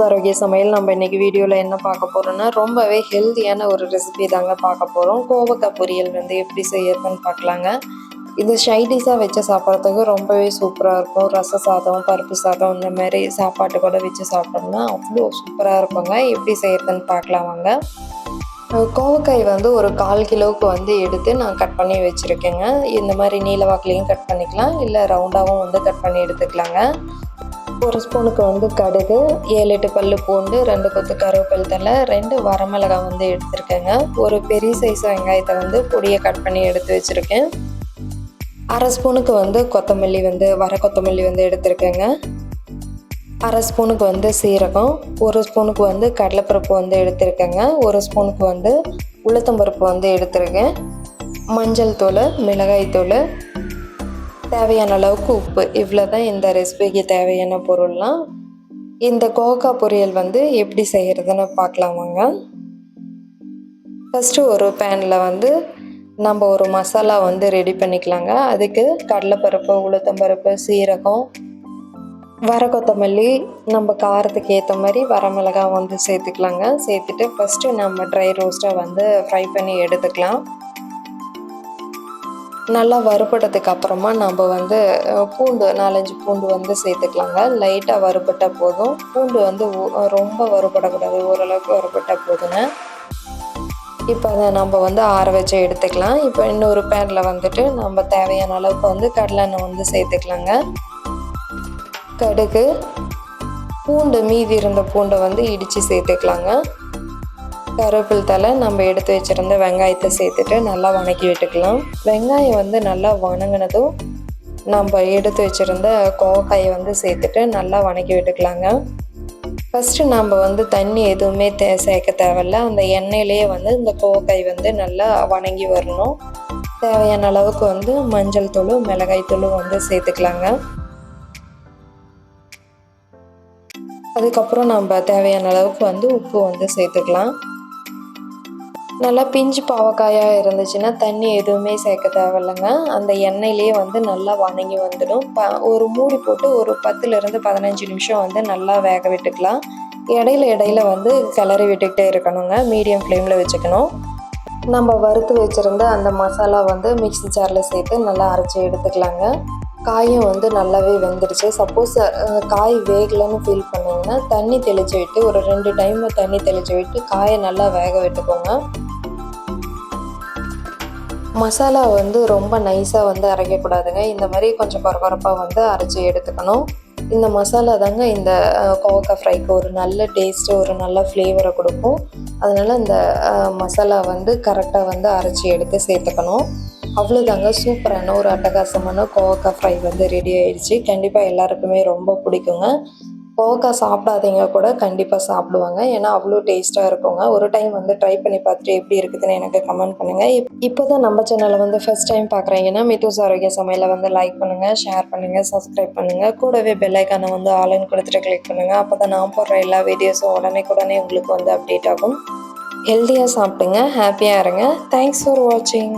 ஆரோக்கிய சமையல் நம்ம இன்னைக்கு வீடியோவில் என்ன பார்க்க போகிறோம்னா ரொம்பவே ஹெல்த்தியான ஒரு ரெசிபி தாங்க பார்க்க போகிறோம். கோவக்காய் பொரியல் வந்து எப்படி செய்யறதுன்னு பார்க்கலாங்க. இது சைடிஷாக வச்சு சாப்பிட்றதுக்கு ரொம்பவே சூப்பராக இருக்கும். ரச சாதம், பருப்பு சாதம் இந்த மாதிரி சாப்பாட்டு கூட வச்சு சாப்பிட்டோம்னா அவ்வளோ சூப்பராக இருக்குங்க. எப்படி செய்யறதுன்னு பார்க்கலாம் வாங்க. கோவக்காய் வந்து ஒரு 1/4 கிலோவுக்கு வந்து எடுத்து நான் கட் பண்ணி வச்சுருக்கேங்க. இந்த மாதிரி நீல வாக்குலையும் கட் பண்ணிக்கலாம், இல்லை ரவுண்டாகவும் வந்து கட் பண்ணி எடுத்துக்கலாங்க. ஒரு ஸ்பூனுக்கு வந்து கடுகு, 7-8 பல்லு பூண்டு, 2 கொத்து கருவேப்பிலை தழை, 2 வரமிளகாய் வந்து எடுத்திருக்கேங்க. ஒரு பெரிய சைஸ் வெங்காயத்தை வந்து பொடியை கட் பண்ணி எடுத்து வச்சுருக்கேன். 1/2 ஸ்பூனுக்கு வந்து கொத்தமல்லி வந்து வர கொத்தமல்லி வந்து எடுத்திருக்கேங்க. 1/2 ஸ்பூனுக்கு வந்து சீரகம், 1 ஸ்பூனுக்கு வந்து கடலைப்பருப்பு வந்து எடுத்திருக்கேங்க. 1 ஸ்பூனுக்கு வந்து உளுத்தம்பருப்பு வந்து எடுத்திருக்கேன். மஞ்சள் தூள், மிளகாய் தூள், தேவையான அளவுக்கு உப்பு. இவ்வளோ தான் இந்த ரெசிபிக்கு தேவையான பொருள்லாம். இந்த கோவக்காய் பொரியல் வந்து எப்படி செய்கிறதுன்னு பார்க்கலாம் வாங்க. ஃபஸ்ட்டு ஒரு பேனில் வந்து நம்ம ஒரு மசாலா வந்து ரெடி பண்ணிக்கலாங்க. அதுக்கு கடலைப்பருப்பு, உளுத்தம்பருப்பு, சீரகம், வர கொத்தமல்லி, நம்ம காரத்துக்கு ஏற்ற மாதிரி வரமிளகாய் வந்து சேர்த்துக்கலாங்க. சேர்த்துட்டு ஃபஸ்ட்டு நம்ம ட்ரை ரோஸ்ட்டாக வந்து ஃப்ரை பண்ணி எடுத்துக்கலாம். நல்லா வறுபட்டதுக்கு அப்புறமா நம்ம வந்து பூண்டு 4-5 பூண்டு வந்து சேர்த்துக்கலாங்க. லைட்டாக வறுபட்டால் போதும். பூண்டு வந்து ரொம்ப வறுபடக்கூடாது, ஓரளவுக்கு வறுபட்டால் போதுங்க. இப்போ அதை நம்ம வந்து ஆற வச்சு எடுத்துக்கலாம். இப்போ இன்னொரு பேனில் வந்துட்டு நம்ம தேவையான அளவுக்கு வந்து கடலெண்ணெய் வந்து சேர்த்துக்கலாங்க. கடுகு, பூண்டு மீதி இருந்த பூண்டை வந்து இடித்து சேர்த்துக்கலாங்க. கருவேப்பிலை தழை, நம்ம எடுத்து வச்சுருந்த வெங்காயத்தை சேர்த்துட்டு நல்லா வணக்கி விட்டுக்கலாம். வெங்காயம் வந்து நல்லா வணங்கினதும் நம்ம எடுத்து வச்சுருந்த கோவக்காயை வந்து சேர்த்துட்டு நல்லா வணக்கி விட்டுக்கலாங்க. ஃபஸ்ட்டு நம்ம வந்து தண்ணி எதுவுமே சேர்க்க தேவையில்ல. அந்த எண்ணெயிலேயே வந்து இந்த கோவக்காய் வந்து நல்லா வணங்கி வரணும். தேவையான அளவுக்கு வந்து மஞ்சள் தூள், மிளகாய் தூள் வந்து சேர்த்துக்கலாங்க. அதுக்கப்புறம் நம்ம தேவையான அளவுக்கு வந்து உப்பு வந்து சேர்த்துக்கலாம். நல்லா பிஞ்சு பாவக்காயாக இருந்துச்சுன்னா தண்ணி எதுவுமே சேர்க்க தேவையில்லைங்க. அந்த எண்ணெயிலேயே வந்து நல்லா வணங்கி வந்துடும். ஒரு மூடி போட்டு ஒரு 10-15 நிமிஷம் வந்து நல்லா வேக விட்டுக்கலாம். இடையில வந்து கிளறி விட்டுக்கிட்டே இருக்கணுங்க. மீடியம் ஃப்ளேமில் வச்சுக்கணும். நம்ம வறுத்து வச்சுருந்த அந்த மசாலா வந்து மிக்ஸி ஜாரில் சேர்த்து நல்லா அரைச்சி எடுத்துக்கலாங்க. காயும் வந்து நல்லாவே வெந்துடுச்சு. சப்போஸ் காய் வேகலைன்னு ஃபீல் பண்ணிங்கன்னா தண்ணி தெளித்து விட்டு ஒரு 2 டைம் தண்ணி தெளித்து விட்டு காயை நல்லா வேக விட்டுக்கோங்க. மசாலா வந்து ரொம்ப நைஸாக வந்து அரைக்கக்கூடாதுங்க. இந்த மாதிரி கொஞ்சம் கொரகொரப்பாக வந்து அரைச்சி எடுத்துக்கணும். இந்த மசாலா தாங்க இந்த கோவக்காய் ஃப்ரைக்கு ஒரு நல்ல டேஸ்ட்டு, ஒரு நல்ல ஃப்ளேவரை கொடுக்கும். அதனால் இந்த மசாலா வந்து கரெக்டாக வந்து அரைச்சி எடுத்து சேர்த்துக்கணும். அவ்வளோதாங்க, சூப்பரான ஒரு அட்டகாசமான கோவக்காய் ஃப்ரை வந்து ரெடி ஆயிடுச்சு. கண்டிப்பாக எல்லாருக்குமே ரொம்ப பிடிக்குங்க. கோவக்காய் சாப்பிடாதீங்க கூட கண்டிப்பாக சாப்பிடுவாங்க. ஏன்னா அவ்வளோ டேஸ்ட்டாக இருக்குங்க. ஒரு டைம் வந்து ட்ரை பண்ணி பார்த்துட்டு எப்படி இருக்குதுன்னு எனக்கு கமெண்ட் பண்ணுங்கள். இப்போ தான் நம்ம சேனலை வந்து ஃபஸ்ட் டைம் பார்க்குறீங்கன்னா மித்தூஸ் ஆரோக்கிய சமையலை வந்து லைக் பண்ணுங்கள், ஷேர் பண்ணுங்கள், சப்ஸ்கிரைப் பண்ணுங்கள். கூடவே பெல் ஐக்கானை வந்து ஆல்னு கொடுத்துட்டு கிளிக் பண்ணுங்கள். அப்போ தான் நான் போடுற எல்லா வீடியோஸும் உடனே உங்களுக்கு வந்து அப்டேட் ஆகும். ஹெல்த்தியாக சாப்பிடுங்க, ஹாப்பியாக இருங்க. தேங்க்ஸ் ஃபார் வாட்சிங்.